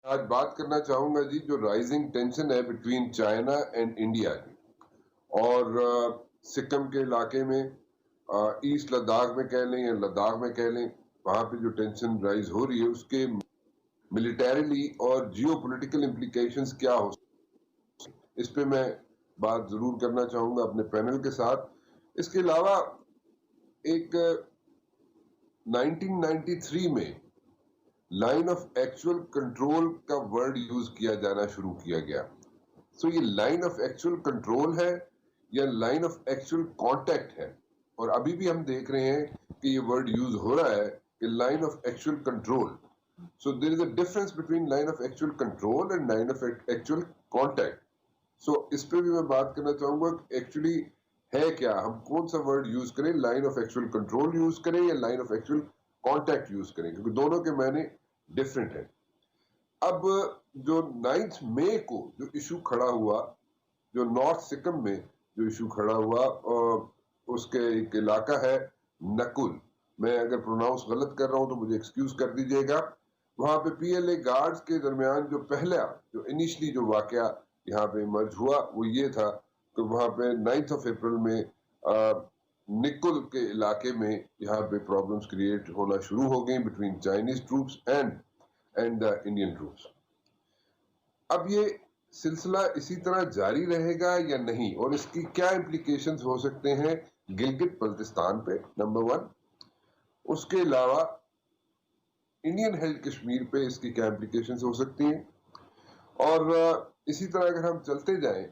آج بات کرنا چاہوں گا جی جو رائزنگ ٹینشن ہے بٹوین چائنا اینڈ انڈیا کی، اور سکم کے علاقے میں، ایسٹ لداخ میں کہہ لیں یا لداخ میں کہہ لیں، وہاں پہ جو ٹینشن رائز ہو رہی ہے اس کے ملیٹریلی اور جیو پولیٹیکل امپلیکیشنز کیا ہو سکتے، اس پہ میں بات ضرور کرنا چاہوں گا اپنے پینل کے ساتھ۔ اس کے علاوہ ایک 1993 میں لائن آف ایکچوئل کنٹرول کا ورڈ یوز کیا جانا شروع کیا گیا۔ سو یہ لائن آف ایکچوئل کنٹرول ہے یا لائن آف ایکچوئل کانٹیکٹ ہے، اور ابھی بھی ہم دیکھ رہے ہیں کہ یہ ورڈ یوز ہو رہا ہے کہ line of actual control. So there is a difference between line of actual control and line of actual contact. So اس پہ بھی میں بات کرنا چاہوں گا کہ ایکچولی ہے کیا، ہم کون سا ورڈ یوز کریں، line of actual control use کریں یا line of actual contact use کریں، کیونکہ دونوں کے معنی ڈفرنٹ ہے۔ اب جو 9 مئی کو جو ایشو کھڑا ہوا، جو نارتھ سکم میں جو ایشو کھڑا ہوا، اس کے ایک علاقہ ہے نکل، میں اگر پروناؤنس غلط کر رہا ہوں تو مجھے ایکسکیوز کر دیجئے گا۔ وہاں پہ پی ایل اے گارڈز کے درمیان جو پہلا جو انیشلی جو واقعہ یہاں پہ ایمرج ہوا وہ یہ تھا کہ وہاں پہ 9 اپریل میں نکل کے علاقے میں یہاں پہ پرابلمز کریٹ ہونا شروع ہو گئیں between Chinese troops and Indian troops. اب یہ سلسلہ اسی طرح جاری رہے گا یا نہیں، اور اس کی کیا امپلیکیشنز ہو سکتے ہیں گلگت بلتستان پہ، نمبر 1۔ اس کے علاوہ انڈین ہیلڈ کشمیر پہ اس کی کیا امپلیکیشنز ہو سکتی ہیں، اور اسی طرح اگر ہم چلتے جائیں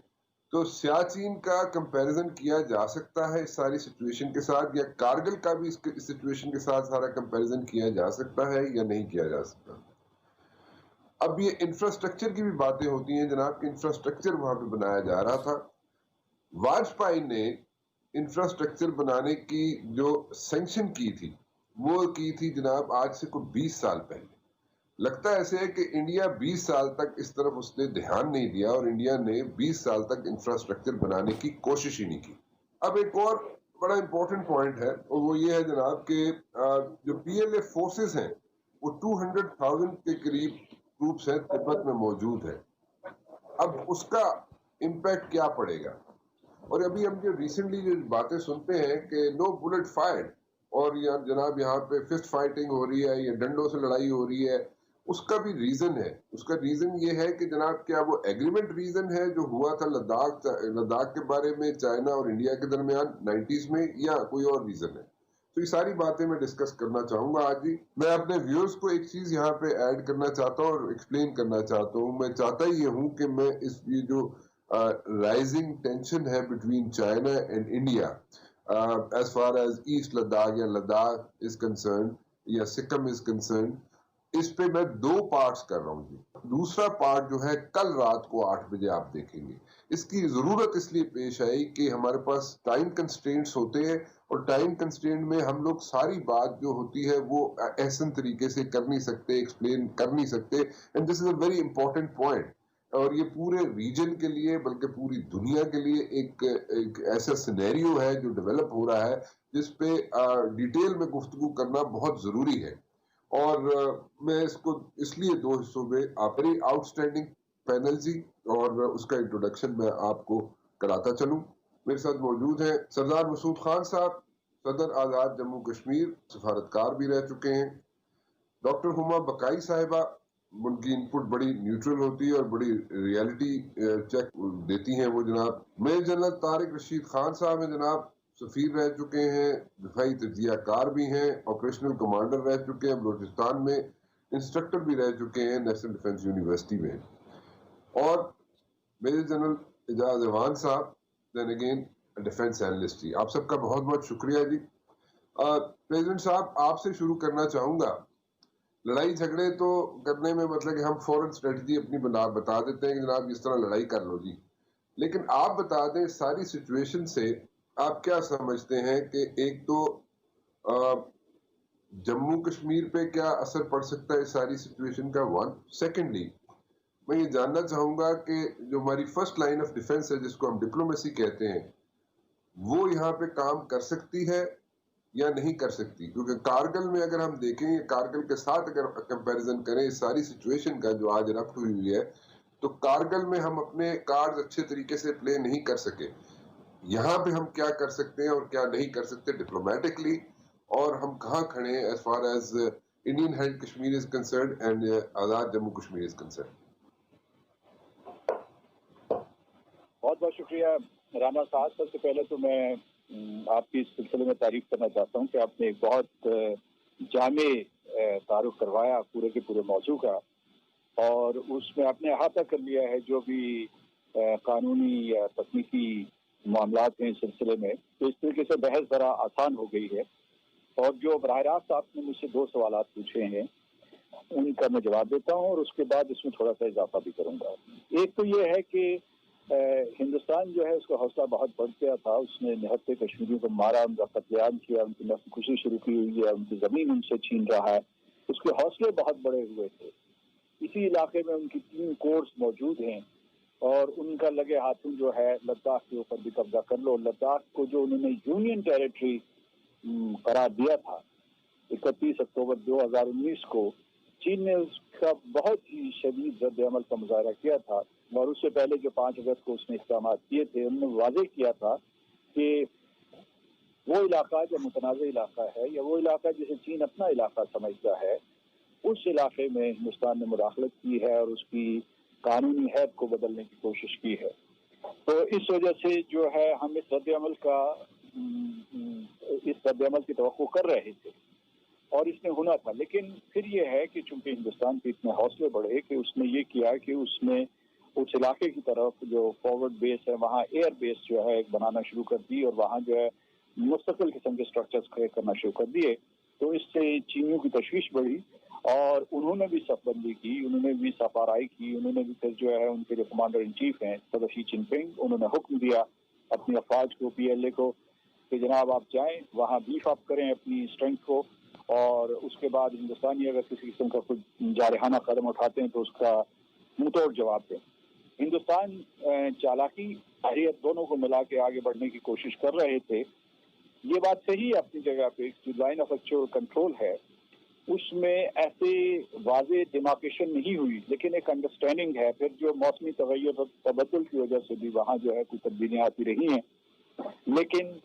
تو سیاچین کا کمپیریزن کیا جا سکتا ہے اس ساری سچویشن کے ساتھ، یا کارگل کا بھی اس سچویشن کے ساتھ سارا کمپیریزن کیا جا سکتا ہے یا نہیں کیا جا سکتا۔ اب یہ انفراسٹرکچر کی بھی باتیں ہوتی ہیں جناب، کہ انفراسٹرکچر وہاں پہ بنایا جا رہا تھا۔ واجپئی نے انفراسٹرکچر بنانے کی جو سینکشن کی تھی وہ کی تھی جناب آج سے کوئی 20 سال پہلے۔ لگتا ہے ایسے ہے کہ انڈیا 20 سال تک اس طرف اس نے دھیان نہیں دیا، اور انڈیا نے 20 سال تک انفراسٹرکچر بنانے کی کوشش ہی نہیں کی۔ اب ایک اور بڑا امپورٹنٹ پوائنٹ ہے، اور وہ یہ ہے جناب کہ جو پی ایل اے فورسز ہیں وہ 200,000 کے قریب ٹروپس ہیں تبت میں موجود ہے۔ اب اس کا امپیکٹ کیا پڑے گا، اور ابھی ہم جو ریسنٹلی جو باتیں سنتے ہیں کہ نو بلٹ فائرڈ، اور جناب یہاں پہ فسٹ فائٹنگ ہو رہی ہے یا ڈنڈوں سے لڑائی ہو رہی ہے، اس کا بھی ریزن ہے۔ اس کا ریزن یہ ہے کہ جناب کیا وہ ایگریمنٹ ریزن ہے جو ہوا تھا لداخ کے بارے میں چائنا اور انڈیا کے درمیان 90s میں، یا کوئی اور ریزن ہے؟ تو یہ ساری باتیں میں ڈسکس کرنا چاہوں گا آج ہی۔ میں اپنے ویورز کو ایک چیز یہاں پہ ایڈ کرنا چاہتا ہوں اور ایکسپلین کرنا چاہتا ہوں۔ میں چاہتا ہی یہ ہوں کہ میں اس یہ جو رائزنگ ٹینشن ہے between China and India as far as east Ladakh یا لداخ از کنسرنڈ یا سکم از کنسرنڈ، اس پہ میں 2 پارٹس کر رہا ہوں جی۔ دوسرا پارٹ جو ہے کل رات کو 8 بجے آپ دیکھیں گے۔ اس کی ضرورت اس لیے پیش آئی کہ ہمارے پاس ٹائم کنسٹرینٹس ہوتے ہیں، اور ٹائم کنسٹرینٹ میں ہم لوگ ساری بات جو ہوتی ہے وہ احسن طریقے سے کر نہیں سکتے، ایکسپلین کر نہیں سکتے، and this is a very important point, اور یہ پورے ریجن کے لیے بلکہ پوری دنیا کے لیے ایک ایسا سینیریو ہے جو ڈیولپ ہو رہا ہے جس پہ ڈیٹیل میں گفتگو کرنا بہت ضروری ہے۔ اور میں اس کو اس لیے 2 حصوں میں ویری آؤٹ اسٹینڈنگ پینل جی، اور اس کا انٹروڈکشن میں آپ کو کراتا چلوں۔ میرے ساتھ موجود ہیں سردار مسعود خان صاحب، صدر آزاد جموں کشمیر، سفارتکار بھی رہ چکے ہیں۔ ڈاکٹر ہما بقائی صاحبہ، ان کی انپٹ بڑی نیوٹرل ہوتی ہے اور بڑی ریالٹی چیک دیتی ہیں وہ جناب۔ میجر جنرل طارق رشید خان صاحب ہیں جناب، سفیر رہ چکے ہیں، دفاعی تجزیہ کار بھی ہیں، آپریشنل کمانڈر رہ چکے ہیں بلوچستان میں، انسٹرکٹر بھی رہ چکے ہیں نیشنل ڈیفنس یونیورسٹی میں، اور میجر جنرل اعجاز ایوان صاحب دین اگین ڈیفنس اینالسٹ جی۔ آپ سب کا بہت بہت شکریہ جی۔ پریزیڈنٹ صاحب آپ سے شروع کرنا چاہوں گا۔ لڑائی جھگڑے تو کرنے میں مطلب کہ ہم فوراً اسٹریٹجی اپنی بتا دیتے ہیں کہ جناب اس طرح لڑائی کر لو جی، لیکن آپ بتا دیں ساری سچویشن سے آپ کیا سمجھتے ہیں کہ ایک تو جموں کشمیر پہ کیا اثر پڑ سکتا ہے اس ساری سچویشن کا، 1۔ سیکنڈلی میں یہ جاننا چاہوں گا کہ جو ہماری فرسٹ لائن آف ڈیفنس ہے جس کو ہم ڈپلومیسی کہتے ہیں، وہ یہاں پہ کام کر سکتی ہے یا نہیں کر سکتی. کیونکہ کارگل میں اگر ہم دیکھیں، کارگل کے ساتھ اگر کمپیریزن کریں اس ساری سچویشن کا جو آج ربط ہوئی ہے، تو کارگل میں ہم اپنے کارڈ اچھے طریقے سے پلے نہیں کر سکے. یہاں پہ ہم کیا کر سکتے ہیں اور کیا نہیں کر سکتے ڈپلومیٹکلی، اور ہم کہاں کھڑے ہیں as far as Indian held Kashmir is concerned and Azad Jammu Kashmir is concerned. بہت بہت شکریہ رانا صاحب. سب سے پہلے تو میں آپ کی اس سلسلے میں تعریف کرنا چاہتا ہوں کہ آپ نے ایک بہت جامع تعارف کروایا پورے کے پورے موضوع کا، اور اس میں آپ نے احاطہ کر لیا ہے جو بھی قانونی یا تکنیکی معاملات ہیں اس سلسلے میں. تو اس طریقے سے بحث ذرا آسان ہو گئی ہے، اور جو براہ راست آپ نے مجھ سے 2 سوالات پوچھے ہیں ان کا میں جواب دیتا ہوں، اور اس کے بعد اس میں تھوڑا سا اضافہ بھی کروں گا. ایک تو یہ ہے کہ ہندوستان جو ہے اس کا حوصلہ بہت بڑھ گیا تھا. اس نے نہتے کشمیریوں کو مارا، ان کا قتل عام کیا، ان کی نسل کشی شروع کی ہوئی ہے، ان کی زمین ان سے چھین رہا ہے. اس کے حوصلے بہت بڑے ہوئے تھے. اسی علاقے میں ان کی 3 کورس موجود ہیں، اور ان کا لگے ہاتھوں جو ہے لداخ کے اوپر بھی قبضہ کر لو. لداخ کو جو انہوں نے یونین ٹیریٹری قرار دیا تھا 31 اکتوبر 2019 کو، چین نے اس کا بہت ہی شدید رد عمل کا مظاہرہ کیا تھا. اور اس سے پہلے جو 5 اگست کو اس نے اقدامات کیے تھے، انہوں نے واضح کیا تھا کہ وہ علاقہ جو متنازع علاقہ ہے، یا وہ علاقہ جسے چین اپنا علاقہ سمجھتا ہے، اس علاقے میں ہندوستان نے مداخلت کی ہے اور اس کی قانونی حیثیت کو بدلنے کی کوشش کی ہے. تو اس وجہ سے جو ہے ہم اس رد عمل کی توقع کر رہے تھے، اور اس نے ہونا تھا. لیکن پھر یہ ہے کہ چونکہ ہندوستان کے اتنے حوصلے بڑھے کہ اس نے یہ کیا کہ اس نے اس علاقے کی طرف جو فارورڈ بیس ہے وہاں ایئر بیس جو ہے ایک بنانا شروع کر دی، اور وہاں جو ہے مستقل قسم کے اسٹرکچرز کھڑے کرنا شروع کر دیے. تو اس سے چینیوں کی تشویش بڑھی، اور انہوں نے بھی صف بندی کی، انہوں نے بھی صف آرائی کی. انہوں نے بھی پھر جو ہے ان کے جو کمانڈر ان چیف ہیں صدر شی جن پنگ، انہوں نے حکم دیا اپنی افواج کو، PLA کو، کہ جناب آپ جائیں وہاں بیف اپ کریں اپنی اسٹرینتھ کو، اور اس کے بعد ہندوستانی اگر کسی قسم کا کوئی جارحانہ قدم اٹھاتے ہیں تو اس کا منہ توڑ جواب دیں. ہندوستان چالاکی حریت دونوں کو ملا کے آگے بڑھنے کی کوشش کر رہے تھے. یہ بات صحیح ہے اپنی جگہ پہ. جو لائن آف ایکچوئل کنٹرول ہے اس میں ایسے واضح ڈیمارکیشن نہیں ہوئی، لیکن ایک انڈرسٹینڈنگ ہے. پھر جو موسمی تغیر اور تبدل کی وجہ سے بھی وہاں جو ہے کچھ تبدیلیاں آتی رہی ہیں، لیکن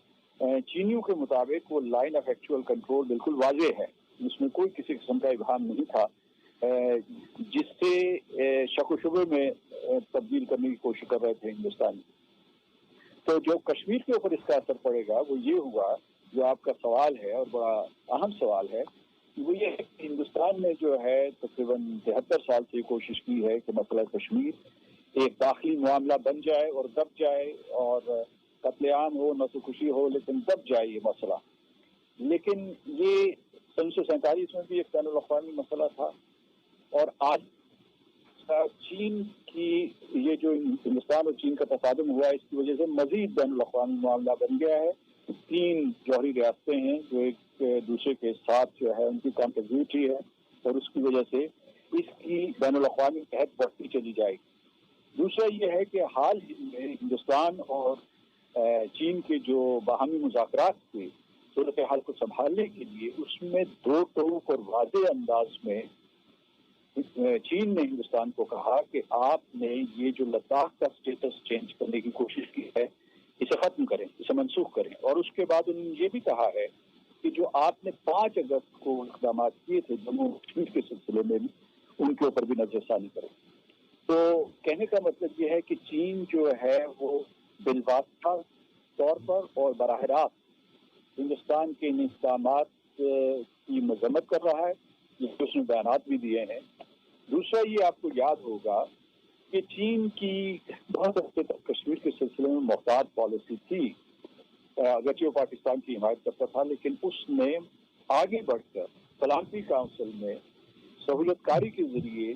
چینیوں کے مطابق وہ لائن آف ایکچوئل کنٹرول بالکل واضح ہے. اس میں کوئی کسی قسم کا ابہام نہیں تھا جس سے شک و شبے میں تبدیل کرنے کی کوشش کر رہے تھے ہندوستانی. تو جو کشمیر کے اوپر اس کا اثر پڑے گا وہ یہ ہوا، جو آپ کا سوال ہے اور بڑا اہم سوال ہے، وہ یہ ہے کہ ہندوستان نے جو ہے تقریباً 73 سال سے کوشش کی ہے کہ مسئلہ کشمیر ایک داخلی معاملہ بن جائے اور دب جائے، اور قتل عام ہو، نسل کشی ہو، لیکن دب جائے یہ مسئلہ. لیکن یہ 1947 میں بھی ایک بین الاقوامی مسئلہ تھا، اور آج چین کی یہ جو ہندوستان اور چین کا تصادم ہوا ہے اس کی وجہ سے مزید بین الاقوامی معاملہ بن گیا ہے. 3 جوہری ریاستیں ہیں جو ایک دوسرے کے ساتھ جو ہے ان کی کانٹیگیوٹی ہے، اور اس کی وجہ سے اس کی بین الاقوامی عہد بڑھتی چلی جائے گی. دوسرا یہ ہے کہ حال ہی میں ہندوستان اور چین کے جو باہمی مذاکرات تھے صورتحال کو سنبھالنے کے لیے، اس میں 2 ٹوک اور واضح انداز میں چین نے ہندوستان کو کہا کہ آپ نے یہ جو لداخ کا سٹیٹس چینج کرنے کی کوشش کی ہے اسے ختم کریں، اسے منسوخ کریں. اور اس کے بعد انہوں نے یہ بھی کہا ہے کہ جو آپ نے 5 اگست کو اقدامات کیے تھے جموں کشمیر کے سلسلے میں بھی ان کے اوپر بھی نظر ثانی کریں. تو کہنے کا مطلب یہ ہے کہ چین جو ہے وہ بالواسطہ طور پر اور براہ راست ہندوستان کے ان اقدامات کی مذمت کر رہا ہے، جس کو اس نے بیانات بھی دیے ہیں. دوسرا یہ آپ کو یاد ہوگا کہ چین کی بہت عرصے تک کشمیر کے سلسلے میں محتاط پالیسی تھی، اگرچہ وہ پاکستان کی حمایت کرتا تھا، لیکن اس نے آگے بڑھ کر سلامتی کونسل میں سہولت کاری کے ذریعے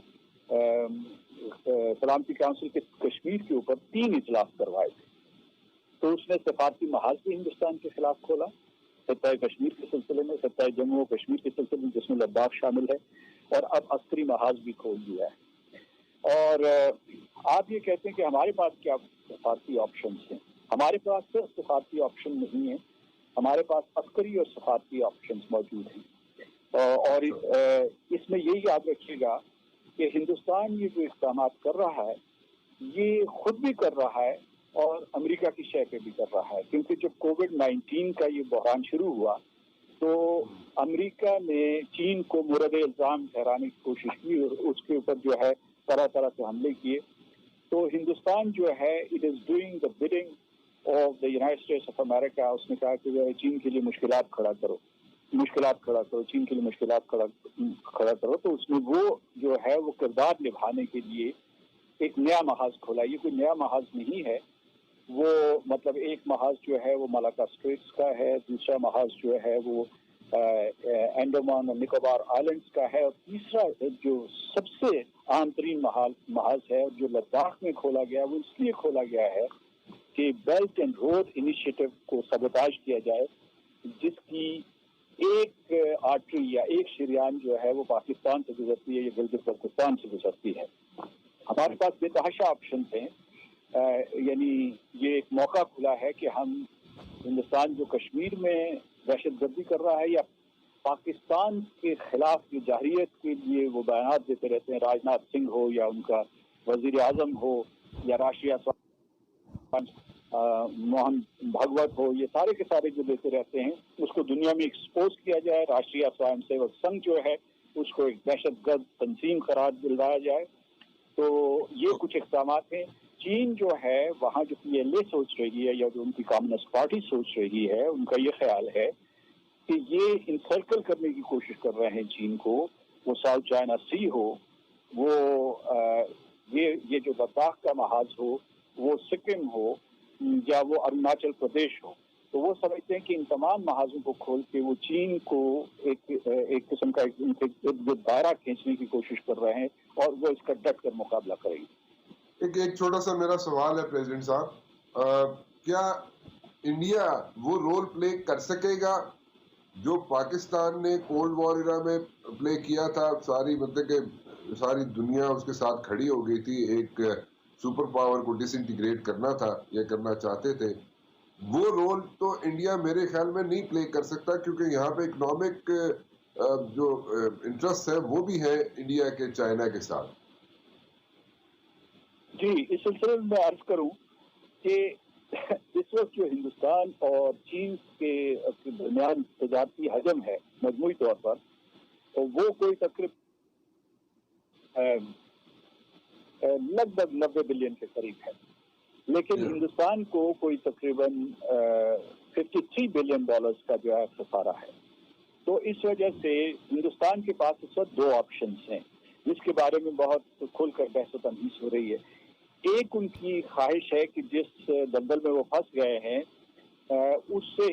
سلامتی کونسل کے کشمیر کے اوپر 3 اجلاس کروائے تھے. تو اس نے سفارتی محاذ بھی ہندوستان کے خلاف کھولا، خطہ کشمیر کے سلسلے میں، خطہ جموں و کشمیر کے سلسلے میں جس میں لداخ شامل ہے، اور اب عسکری محاذ بھی کھول دیا ہے. اور آپ یہ کہتے ہیں کہ ہمارے پاس کیا سفارتی آپشنز ہیں. ہمارے پاس صرف سفارتی آپشن نہیں ہیں، ہمارے پاس عسکری اور سفارتی آپشنز موجود ہیں، اور اس میں یہ یاد رکھیے گا کہ ہندوستان یہ جو اقدامات کر رہا ہے یہ خود بھی کر رہا ہے اور امریکہ کی شے پہ بھی کر رہا ہے، کیونکہ جب کووڈ-19 کا یہ بحران شروع ہوا تو امریکہ نے چین کو مورد الزام ٹھہرانے کی کوشش کی اور اس کے اوپر جو ہے طرح طرح سے حملے کیے. تو ہندوستان جو ہے it is doing the bidding of the United States of America. اس نے کہا کہ جو ہے چین کے لیے مشکلات کھڑا کرو، چین کے لیے مشکلات کھڑا کرو. تو اس میں وہ جو ہے وہ کردار نبھانے کے لیے ایک نیا محاذ کھولا. یہ کوئی نیا محاذ نہیں ہے، وہ مطلب ایک محاذ جو ہے وہ ملاکا اسٹریٹس کا ہے، دوسرا محاذ جو ہے وہ انڈمان اور نکوبار آئلینڈس کا ہے، اور تیسرا جو سب سے عام ترین محاذ ہے جو لداخ میں کھولا گیا وہ اس لیے کھولا گیا ہے کہ بیلٹ اینڈ روڈ انیشیٹو کو سبوتاژ کیا جائے، جس کی ایک آرٹری یا ایک شریان جو ہے وہ پاکستان سے گزرتی ہے یا گلگت بلتستان سے گزرتی ہے. ہمارے پاس بے تحاشا آپشنز ہیں، یعنی یہ ایک موقع کھلا ہے کہ ہم ہندوستان جو کشمیر میں دہشت گردی کر رہا ہے یا پاکستان کے خلاف جو جارحیت کے لیے وہ بیانات دیتے رہتے ہیں، راجناتھ سنگھ ہو یا ان کا وزیر اعظم ہو یا راشٹریہ موہن بھگوت ہو، یہ سارے کے سارے جو دیتے رہتے ہیں اس کو دنیا میں ایکسپوز کیا جائے. راشٹریہ سوئم سیوک سنگھ جو ہے اس کو ایک دہشت گرد تنظیم قرار دلوایا جائے. تو یہ کچھ اقدامات ہیں. چین جو ہے وہاں جو PLA سوچ رہی ہے یا جو ان کی کمیونسٹ پارٹی سوچ رہی ہے، ان کا یہ خیال ہے کہ یہ انسرکل کرنے کی کوشش کر رہے ہیں چین کو، وہ ساؤتھ چائنا سی ہو، وہ یہ جو لداخ کا محاذ ہو، وہ سکم ہو یا وہ اروناچل پردیش ہو. تو وہ سمجھتے ہیں کہ ان تمام محاذوں کو کھول کے وہ چین کو ایک قسم کا دائرہ کھینچنے کی کوشش کر رہے ہیں اور وہ اس کا ڈٹ کر مقابلہ کریں گے. ایک چھوٹا سا میرا سوال ہے پریزیڈنٹ صاحب، کیا انڈیا وہ رول پلے کر سکے گا جو پاکستان نے کولڈ وار ایرا میں پلے کیا تھا؟ مطلب کہ ساری دنیا اس کے ساتھ کھڑی ہو گئی تھی، ایک سپر پاور کو ڈس انٹیگریٹ کرنا تھا یا کرنا چاہتے تھے. وہ رول تو انڈیا میرے خیال میں نہیں پلے کر سکتا، کیونکہ یہاں پہ اکنامک جو انٹرسٹ ہے وہ بھی ہے انڈیا کے چائنا کے ساتھ. جی، اس سلسلے میں عرض کروں کہ اس وقت جو ہندوستان اور چین کے درمیان تجارتی حجم ہے مجموعی طور پر، وہ کوئی تقریباً لگ بھگ 90 بلین کے قریب ہے، لیکن ہندوستان کو کوئی تقریباً $53 بلین کا جو ہے خسارہ ہے. تو اس وجہ سے ہندوستان کے پاس اس وقت دو آپشنز ہیں جس کے بارے میں بہت کھل کر بحث و تنقید ہو رہی ہے. ایک ان کی خواہش ہے کہ جس دلدل میں وہ پھنس گئے ہیں اس سے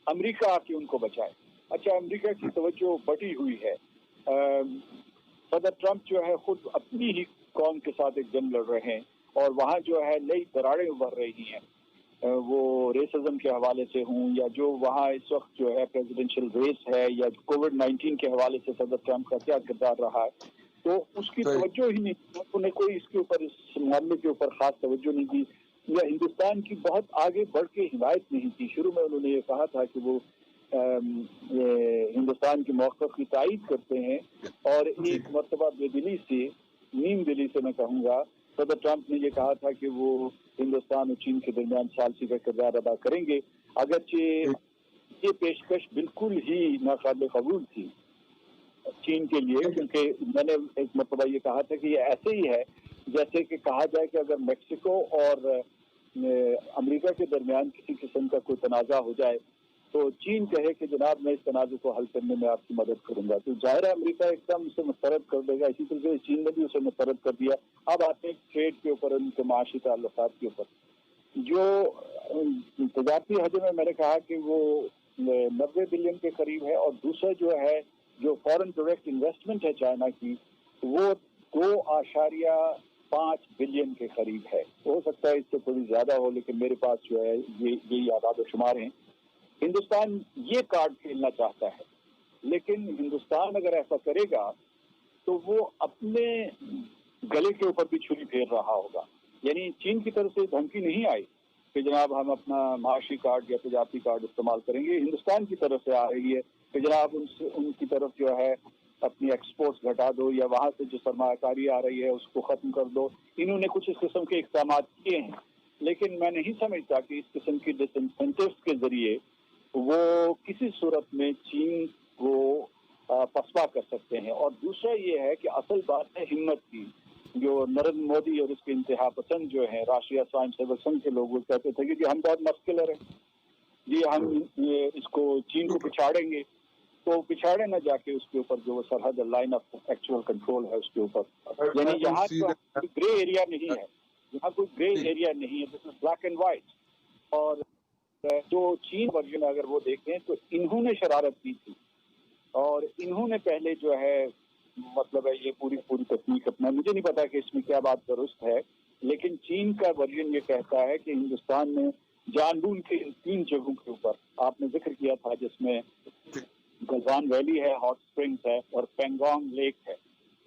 امریکہ آ کے ان کو بچائے. اچھا، امریکہ کی توجہ بٹی ہوئی ہے. صدر ٹرمپ جو ہے خود اپنی ہی قوم کے ساتھ ایک جنگ لڑ رہے ہیں اور وہاں جو ہے نئی دراڑیں ابھر رہی ہیں، وہ ریسزم کے حوالے سے ہوں یا جو وہاں اس وقت جو ہے پریزیڈنشل ریس ہے یا کووڈ-19 کے حوالے سے صدر ٹرمپ کا کیا کردار رہا ہے، تو اس کی توجہ ہی نہیں، انہیں کوئی اس کے اوپر، اس معاملے کے اوپر خاص توجہ نہیں دی یا ہندوستان کی بہت آگے بڑھ کے حمایت نہیں کی. شروع میں انہوں نے یہ کہا تھا کہ وہ ہندوستان کے موقف کی تائید کرتے ہیں اور ایک مرتبہ بے دلی سے، نیم دلی سے میں کہوں گا، صدر ٹرمپ نے یہ کہا تھا کہ وہ ہندوستان اور چین کے درمیان ثالثی کا کردار ادا کریں گے، اگرچہ یہ پیشکش بالکل ہی ناقابل قبول تھی چین کے لیے، کیونکہ میں نے ایک مرتبہ یہ کہا تھا کہ یہ ایسے ہی ہے جیسے کہ کہا جائے کہ اگر میکسیکو اور امریکہ کے درمیان کسی قسم کا کوئی تنازع ہو جائے تو چین کہے کہ جناب میں اس تنازع کو حل کرنے میں آپ کی مدد کروں گا، تو ظاہر ہے امریکہ ایک دم اسے مسترد کر دے گا. اسی طرح سے چین نے بھی اسے مسترد کر دیا. اب آتے ہیں ٹریڈ کے اوپر، ان کے معاشی تعلقات کے اوپر. جو تجارتی حجم ہے، میں نے کہا کہ وہ 90 بلین کے قریب ہے، اور دوسرا جو ہے جو فورن ڈائریکٹ انویسٹمنٹ ہے چائنا کی، وہ 2.5 بلین کے قریب ہے. ہو سکتا ہے اس سے تھوڑی زیادہ ہو، لیکن میرے پاس جو ہے یہی اعداد و شمار ہیں. ہندوستان یہ کارڈ کھیلنا چاہتا ہے، لیکن ہندوستان اگر ایسا کرے گا تو وہ اپنے گلے کے اوپر بھی چھری پھیر رہا ہوگا. یعنی چین کی طرف سے دھمکی نہیں آئی کہ جناب ہم اپنا معاشی کارڈ یا تجارتی کارڈ استعمال کریں گے. ہندوستان کی طرف سے آ رہی ہے کہ جناب ان کی طرف جو ہے اپنی ایکسپورٹس گھٹا دو یا وہاں سے جو سرمایہ کاری آ رہی ہے اس کو ختم کر دو. انہوں نے کچھ اس قسم کے اقدامات کیے ہیں، لیکن میں نہیں سمجھتا کہ اس قسم کی ڈس انسینٹیوز کے ذریعے وہ کسی صورت میں چین کو پسپا کر سکتے ہیں. اور دوسرا یہ ہے کہ اصل بات ہے ہمت کی. جو نریندر مودی اور اس کے انتہا پسند جو ہیں راشٹریہ سوائم سیوک سنگھ کے لوگ کہتے تھے کہ ہم بہت مسکولر ہیں جی، ہم اس کو چین کو پچھاڑیں گے. تو پچھاڑے نہ جا کے اس کے اوپر جو سرحد لائن آف ایکچوئل کنٹرول ہے اس کے اوپر، یعنی یہاں کوئی گرے ایریا نہیں ہے، یہاں کوئی گرے ایریا نہیں ہے، دس از بلیک اینڈ وائٹ. اور جو چین ورژن اگر وہ دیکھیں تو انہوں نے شرارت کی تھی اور انہوں نے پہلے جو ہے مطلب ہے یہ پوری تکنیک اپنا، مجھے نہیں پتا کہ اس میں کیا بات درست ہے، لیکن چین کا ورژن یہ کہتا ہے کہ ہندوستان نے جان بوجھ کے ان 3 جگہوں کے اوپر آپ نے ذکر کیا تھا جس میں گلوان ویلی ہے، ہاٹ اسپرنگس ہے اور پینگانگ لیک ہے،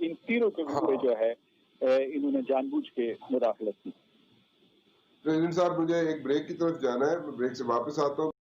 ان تینوں جگہوں پہ جو ہے انہوں نے جان بوجھ کے مداخلت کی. پریزیڈنٹ صاحب مجھے ایک بریک کی طرف جانا ہے، میں بریک سے واپس آتا ہوں.